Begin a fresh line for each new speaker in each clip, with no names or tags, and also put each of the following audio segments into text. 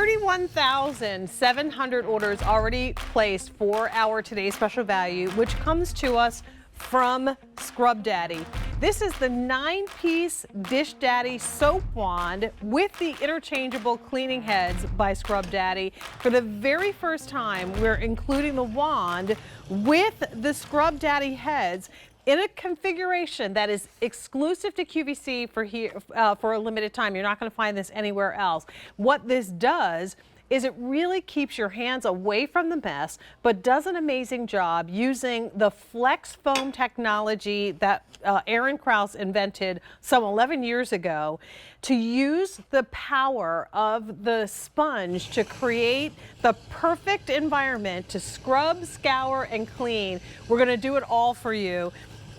31,700 orders already placed for our today's special value, which comes to us from Scrub Daddy. This is the 9-piece Dish Daddy soap wand with the interchangeable cleaning heads by Scrub Daddy. For the very first time, we're including the wand with the Scrub Daddy heads in a configuration that is exclusive to QVC for a limited time. You're not going to find this anywhere else. What this does is it really keeps your hands away from the mess, but does an amazing job using the flex foam technology that Aaron Krause invented some 11 years ago to use the power of the sponge to create the perfect environment to scrub, scour, and clean. We're going to do it all for you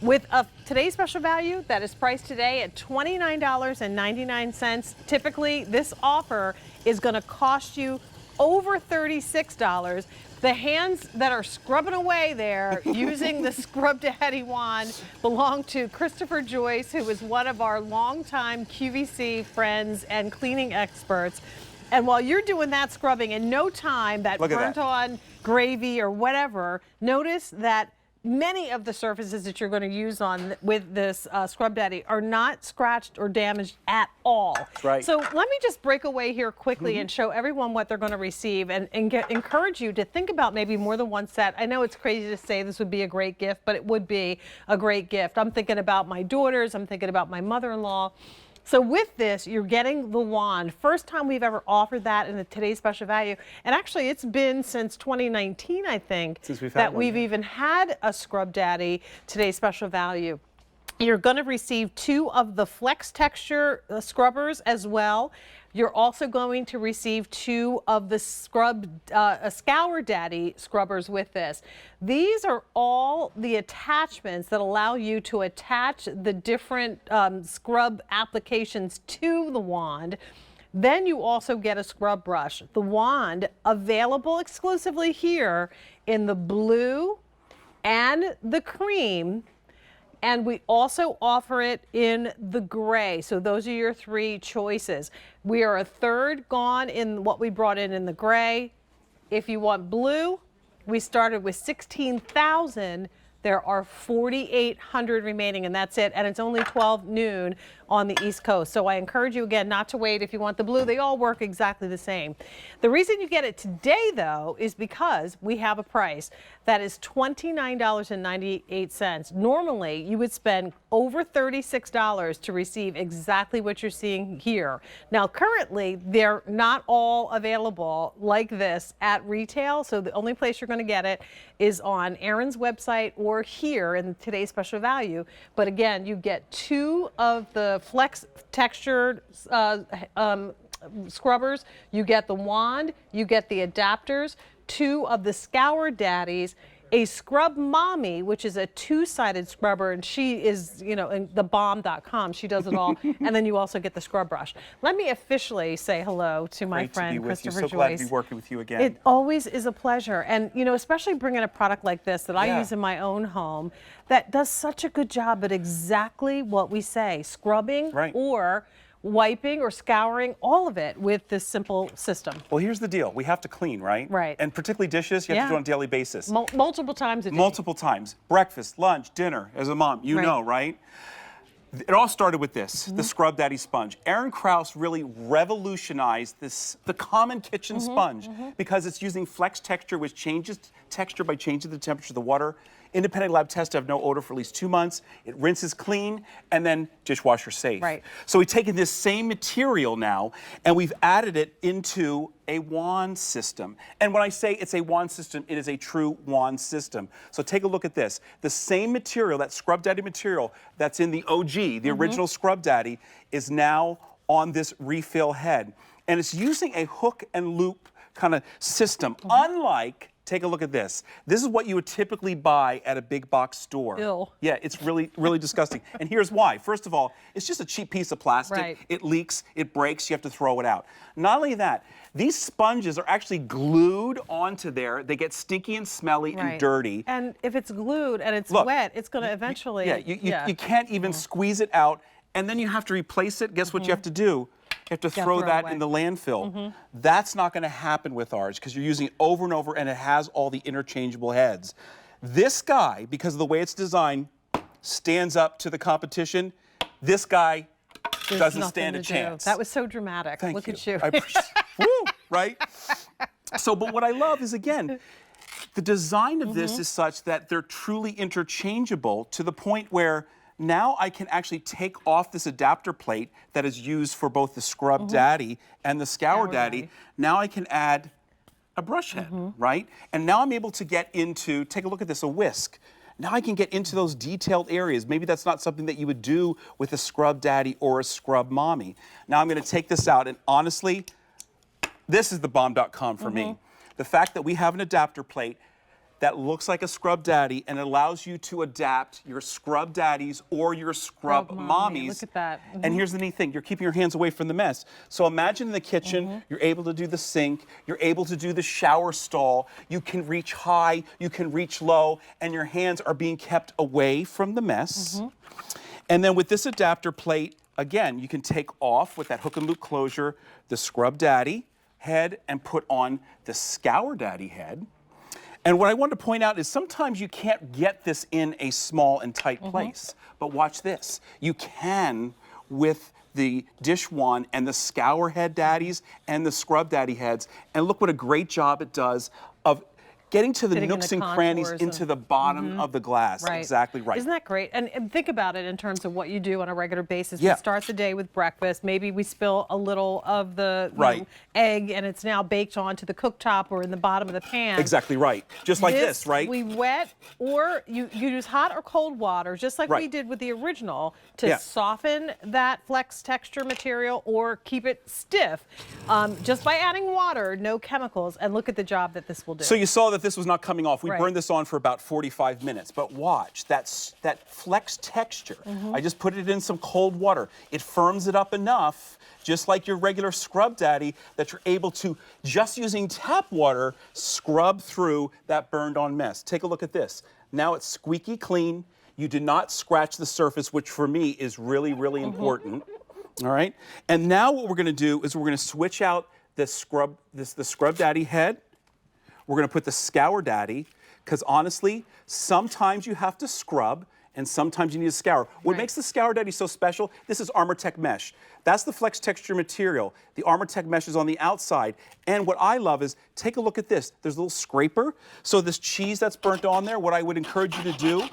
with today's special value that is priced today at $29.99. Typically, this offer is going to cost you over $36. The hands that are scrubbing away there using the Scrub Daddy wand belong to Christopher Joyce, who is one of our longtime QVC friends and cleaning experts. And while you're doing that scrubbing in no time, that burnt on gravy or whatever, notice that many of the surfaces that you're going to use on with this Scrub Daddy are not scratched or damaged at all.
That's right.
So let me just break away here quickly and show everyone what they're going to receive and encourage you to think about maybe more than one set. I know it's crazy to say this would be a great gift, but it would be a great gift. I'm thinking about my daughters. I'm thinking about my mother-in-law. So with this, you're getting the wand. First time we've ever offered that in today's special value. And actually, it's been since 2019, I think, we've even had a Scrub Daddy today's special value. You're going to receive 2 of the flex texture scrubbers as well. You're also going to receive 2 of the Scour Daddy scrubbers with this. These are all the attachments that allow you to attach the different scrub applications to the wand. Then you also get a scrub brush. The wand available exclusively here in the blue and the cream. And we also offer it in the gray. So those are your 3 choices. We are a third gone in what we brought in the gray. If you want blue, we started with 16,000. There are 4,800 remaining, and that's it. And it's only 12 noon on the East Coast. So I encourage you again not to wait if you want the blue. They all work exactly the same. The reason you get it today, though, is because we have a price that is $29.98. Normally, you would spend over $36 to receive exactly what you're seeing here. Now, currently, they're not all available like this at retail. So the only place you're going to get it is on Aaron's website or here in today's special value. But again, you get 2 of the flex textured scrubbers. You get the wand, you get the adapters, 2 of the Scour Daddies, a Scrub Mommy, which is a 2-sided scrubber, and she is, you know, in thebomb.com. She does it all. And then you also get the scrub brush. Let me officially say hello to my friend, Christopher Joyce.
So glad to be working with you again.
It always is a pleasure. And, you know, especially bringing a product like this that I use in my own home that does such a good job at exactly what we say, scrubbing or wiping or scouring, all of it with this simple system.
Well, here's the deal. We have to clean, right?
Right.
And particularly dishes, you have to do it on a daily basis.
Multiple times a day.
Multiple times. Breakfast, lunch, dinner. As a mom, you know, right? It all started with this, the Scrub Daddy sponge. Aaron Krause really revolutionized the common kitchen sponge because it's using flex texture, which changes texture by changing the temperature of the water. Independent lab tests have no odor for at least 2 months. It rinses clean, and then dishwasher safe.
Right.
So we've taken this same material now, and we've added it into a wand system. And when I say it's a wand system, it is a true wand system. So take a look at this. The same material, that Scrub Daddy material that's in the OG, the original Scrub Daddy, is now on this refill head. And it's using a hook and loop kind of system, unlike, take a look at this. This is what you would typically buy at a big box store.
Ew.
Yeah, it's really, really disgusting. And here's why. First of all, it's just a cheap piece of plastic.
Right.
It leaks, it breaks, you have to throw it out. Not only that, these sponges are actually glued onto there. They get stinky and smelly and dirty.
And if it's glued and it's wet, it's going to eventually...
You can't even squeeze it out. And then you have to replace it. Guess what you have to do? have to
Yeah,
throw
throw
that
away.
in the landfill. That's not going to happen with ours because you're using it over and over and it has all the interchangeable heads. This guy, because of the way it's designed, stands up to the competition. This guy
There's
doesn't
nothing
stand a
to do.
chance.
That was so dramatic.
Thank
Look
you.
at you.
I appreciate Woo, right? So, but what I love is, again, the design of this is such that they're truly interchangeable to the point where now I can actually take off this adapter plate that is used for both the Scrub Daddy and the Scour Daddy. Now I can add a brush head, right? And now I'm able to get into, take a look at this, a whisk. Now I can get into those detailed areas. Maybe that's not something that you would do with a Scrub Daddy or a Scrub Mommy. Now I'm going to take this out, and honestly, this is the bomb.com for me. The fact that we have an adapter plate that looks like a Scrub Daddy and allows you to adapt your Scrub Daddies or your Scrub Mommies.
Look at that.
And here's the neat thing, you're keeping your hands away from the mess. So imagine in the kitchen, you're able to do the sink, you're able to do the shower stall, you can reach high, you can reach low, and your hands are being kept away from the mess. And then with this adapter plate, again, you can take off with that hook and loop closure the Scrub Daddy head and put on the Scour Daddy head. And what I wanted to point out is sometimes you can't get this in a small and tight place. But watch this. You can with the dish wand and the Scour Head Daddies and the Scrub Daddy heads. And look what a great job it does of getting to the
Getting in
nooks
the
and crannies
contours
into the bottom of the glass.
Right.
Exactly right.
Isn't that great? And think about it in terms of what you do on a regular basis.
Yeah.
We start the day with breakfast. Maybe we spill a little of the
Right.
egg and it's now baked onto the cooktop or in the bottom of the pan.
Exactly right. Just like this, right?
We wet, or you use hot or cold water, just like we
Right.
did with the original, to
Yeah.
soften that flex texture material or keep it stiff, just by adding water, no chemicals, and look at the job that this will do.
So you saw that this was not coming off. We
Right.
burned this on for about 45 minutes, but watch, that flex texture. I just put it in some cold water. It firms it up enough, just like your regular Scrub Daddy, that you're able to, just using tap water, scrub through that burned on mess. Take a look at this. Now it's squeaky clean. You did not scratch the surface, which for me is really, really important. All right? And now what we're gonna do is we're gonna switch out the Scrub Daddy head. We're going to put the Scour Daddy, because honestly, sometimes you have to scrub and sometimes you need to scour. What
Right.
makes the Scour Daddy so special, this is Armortech mesh. That's the flex texture material. The Armortech mesh is on the outside. And what I love is, take a look at this. There's a little scraper. So this cheese that's burnt on there, what I would encourage you to do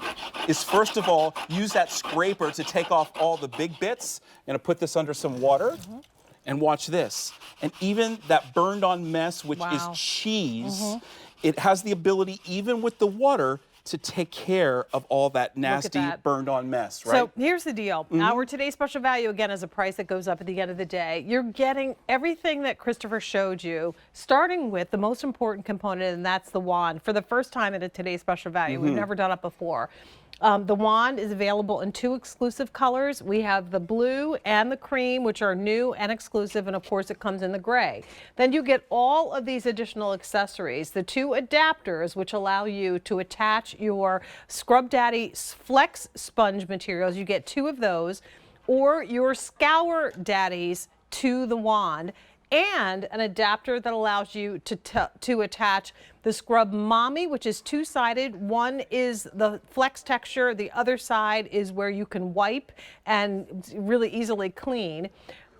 is, first of all, use that scraper to take off all the big bits. I'm going to put this under some water. And watch this. And even that burned on mess, which is
Wow.
cheese, it has the ability, even with the water, to take care of all that nasty
that.
burned on mess, right?
So here's the deal. Our today's special value, again, is a price that goes up at the end of the day. You're getting everything that Christopher showed you, starting with the most important component, and that's the wand. For the first time at a today's special value. We've never done it before. The wand is available in 2 exclusive colors. We have the blue and the cream, which are new and exclusive, and of course it comes in the gray. Then you get all of these additional accessories, the 2 adapters, which allow you to attach your Scrub Daddy Flex sponge materials. You get 2 of those, or your Scour Daddies to the wand, and an adapter that allows you to attach the Scrub Mommy, which is 2-sided. One is the flex texture, the other side is where you can wipe and really easily clean.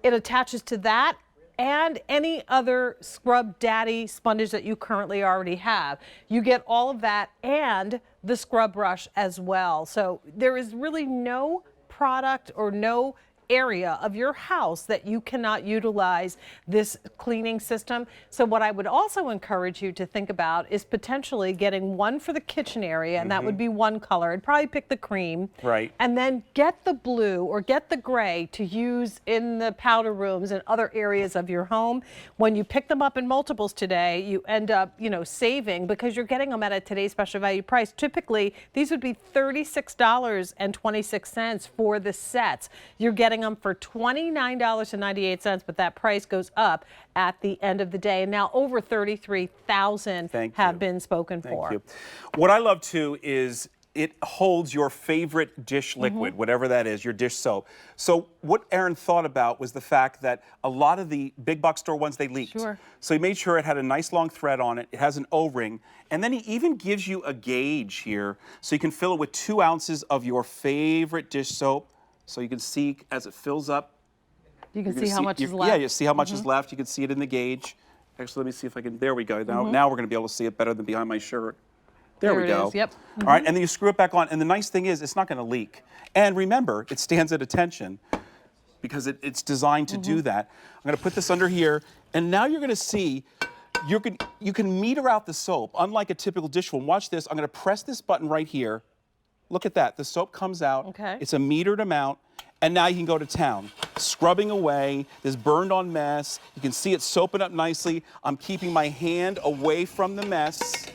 It attaches to that and any other Scrub Daddy sponges that you currently already have. You get all of that and the scrub brush as well. So there is really no product or no area of your house that you cannot utilize this cleaning system. So what I would also encourage you to think about is potentially getting one for the kitchen area, and that would be one color. I'd probably pick the cream.
Right.
And then get the blue or get the gray to use in the powder rooms and other areas of your home. When you pick them up in multiples today, you end up, saving, because you're getting them at a today's special value price. Typically, these would be $36.26 for the sets. You're getting them for $29.98, but that price goes up at the end of the day. And now over 33,000 have been spoken for.
Thank you. What I love too is it holds your favorite dish liquid, whatever that is, your dish soap. So what Aaron thought about was the fact that a lot of the big box store ones, they leaked.
Sure.
So he made sure it had a nice long thread on it. It has an O-ring. And then he even gives you a gauge here so you can fill it with 2 ounces of your favorite dish soap. So you can see as it fills up.
You can
You're
see
gonna
how much is left.
Yeah, you see how much is left. You can see it in the gauge. Actually, let me see if I can. There we go. Now we're going to be able to see it better than behind my shirt. There we
it
go.
is, yep.
All right, and then you screw it back on. And the nice thing is, it's not going to leak. And remember, it stands at attention because it's designed to do that. I'm going to put this under here, and now you're going to see you can meter out the soap, unlike a typical dish one. Watch this. I'm going to press this button right here. Look at that. The soap comes out.
Okay.
It's a metered amount. And now you can go to town, scrubbing away this burned on mess. You can see it soaping up nicely. I'm keeping my hand away from the mess.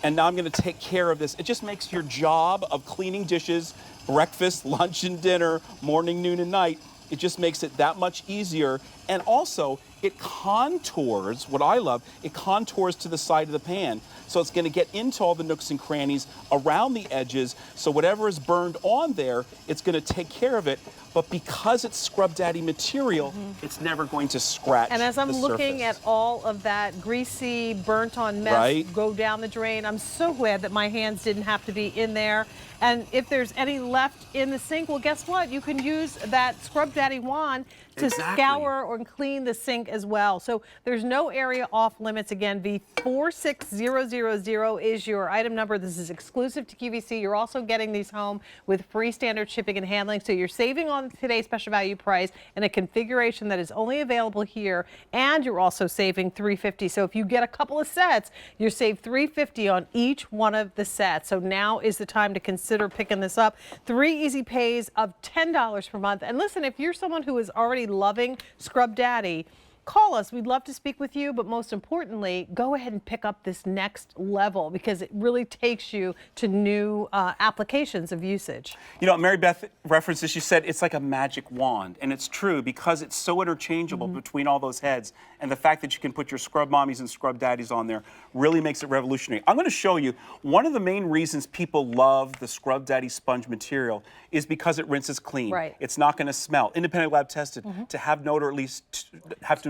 And now I'm gonna take care of this. It just makes your job of cleaning dishes, breakfast, lunch, and dinner, morning, noon, and night, it just makes it that much easier. And also, it contours, what I love, it contours to the side of the pan. So it's gonna get into all the nooks and crannies around the edges. So whatever is burned on there, it's gonna take care of it. But because it's Scrub Daddy material, it's never going to scratch
And as I'm
the
looking
surface.
at all of that greasy, burnt on mess
Right.
go down the drain, I'm so glad that my hands didn't have to be in there. And if there's any left in the sink, well, guess what? You can use that Scrub Daddy wand to
Exactly.
scour or clean the sink as well. So there's no area off limits. Again, V46000 is your item number. This is exclusive to QVC. You're also getting these home with free standard shipping and handling. So you're saving on today's special value price in a configuration that is only available here, and you're also saving $350. So if you get a couple of sets, you save $350 on each one of the sets. So now is the time to consider picking this up. 3 easy pays of $10 per month. And listen, if you're someone who is already loving Scrub Daddy, call us. We'd love to speak with you, but most importantly, go ahead and pick up this next level because it really takes you to new applications of usage.
You know, Mary Beth referenced this. She said it's like a magic wand, and it's true because it's so interchangeable between all those heads, and the fact that you can put your Scrub Mommies and Scrub Daddies on there really makes it revolutionary. I'm going to show you one of the main reasons people love the Scrub Daddy sponge material is because it rinses clean.
Right.
It's not going to smell. Independent lab tested to have no odor at least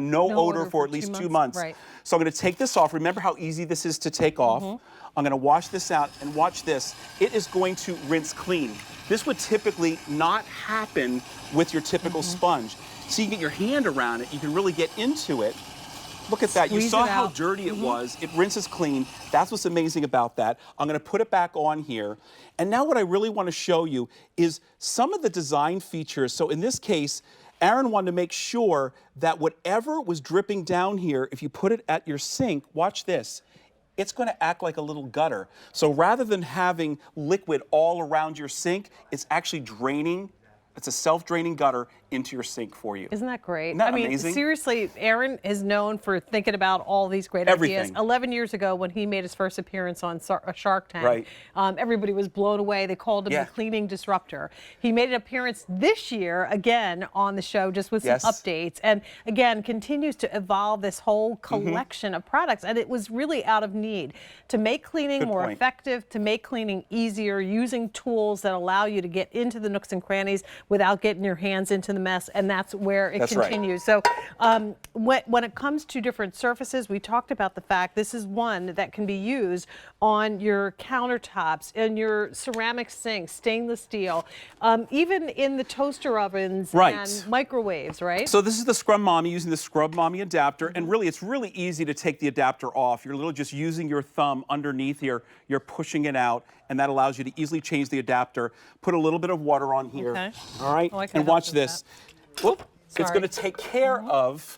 no odor for at least 2 months.
Right.
So I'm going to take this off. Remember how easy this is to take off. I'm going to wash this out and watch this. It is going to rinse clean. This would typically not happen with your typical sponge. So you get your hand around it. You can really get into it. Look at that. You
Squeeze
saw
it
how
out.
dirty it was. It rinses clean. That's what's amazing about that. I'm going to put it back on here. And now what I really want to show you is some of the design features. So in this case, Aaron wanted to make sure that whatever was dripping down here, if you put it at your sink, watch this, it's going to act like a little gutter. So rather than having liquid all around your sink, it's actually draining. It's a self-draining gutter into your sink for you.
Isn't that great?
Isn't that
I mean,
amazing?
seriously, Aaron is known for thinking about all these great ideas.
Everything.
11 years ago, when he made his first appearance on Shark Tank,
Right.
Everybody was blown away. They called him
Yeah.
the cleaning disruptor. He made an appearance this year again on the show, just with some
Yes.
updates, and again continues to evolve this whole collection of products. And it was really out of need to make cleaning
Good
more
point.
effective, to make cleaning easier, using tools that allow you to get into the nooks and crannies without getting your hands into the mess, and that's where it
That's right.
continues. So when it comes to different surfaces, we talked about the fact this is one that can be used on your countertops, in your ceramic sinks, stainless steel, even in the toaster ovens
Right.
and microwaves, right?
So this is the Scrub Mommy using the Scrub Mommy adapter, and really it's really easy to take the adapter off. You're literally just using your thumb underneath here, you're pushing it out, and that allows you to easily change the adapter. Put a little bit of water on here,
Okay.
all right?
Oh, I can
and
help
watch
with
this. Whoop. It's
Sorry.
going to take care of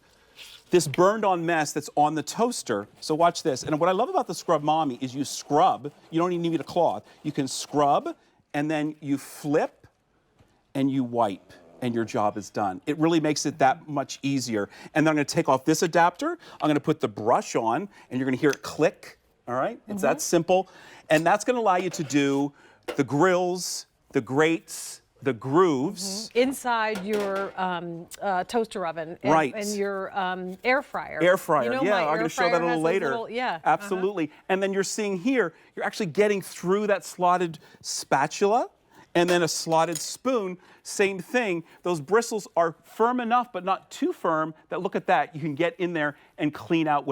this burned on mess that's on the toaster. So watch this. And what I love about the Scrub Mommy is you scrub. You don't even need a cloth. You can scrub, and then you flip, and you wipe, and your job is done. It really makes it that much easier. And then I'm going to take off this adapter. I'm going to put the brush on, and you're going to hear it click. All right? It's that simple. And that's going to allow you to do the grills, the grates, the grooves.
Inside your toaster oven and,
Right.
and your air fryer.
Air fryer,
You know,
yeah,
my
I'm
air
going to show that
fryer
a little
has those
later.
little- yeah.
Absolutely. And then you're seeing here, you're actually getting through that slotted spatula and then a slotted spoon, same thing. Those bristles are firm enough, but not too firm that, look at that, you can get in there and clean out whatever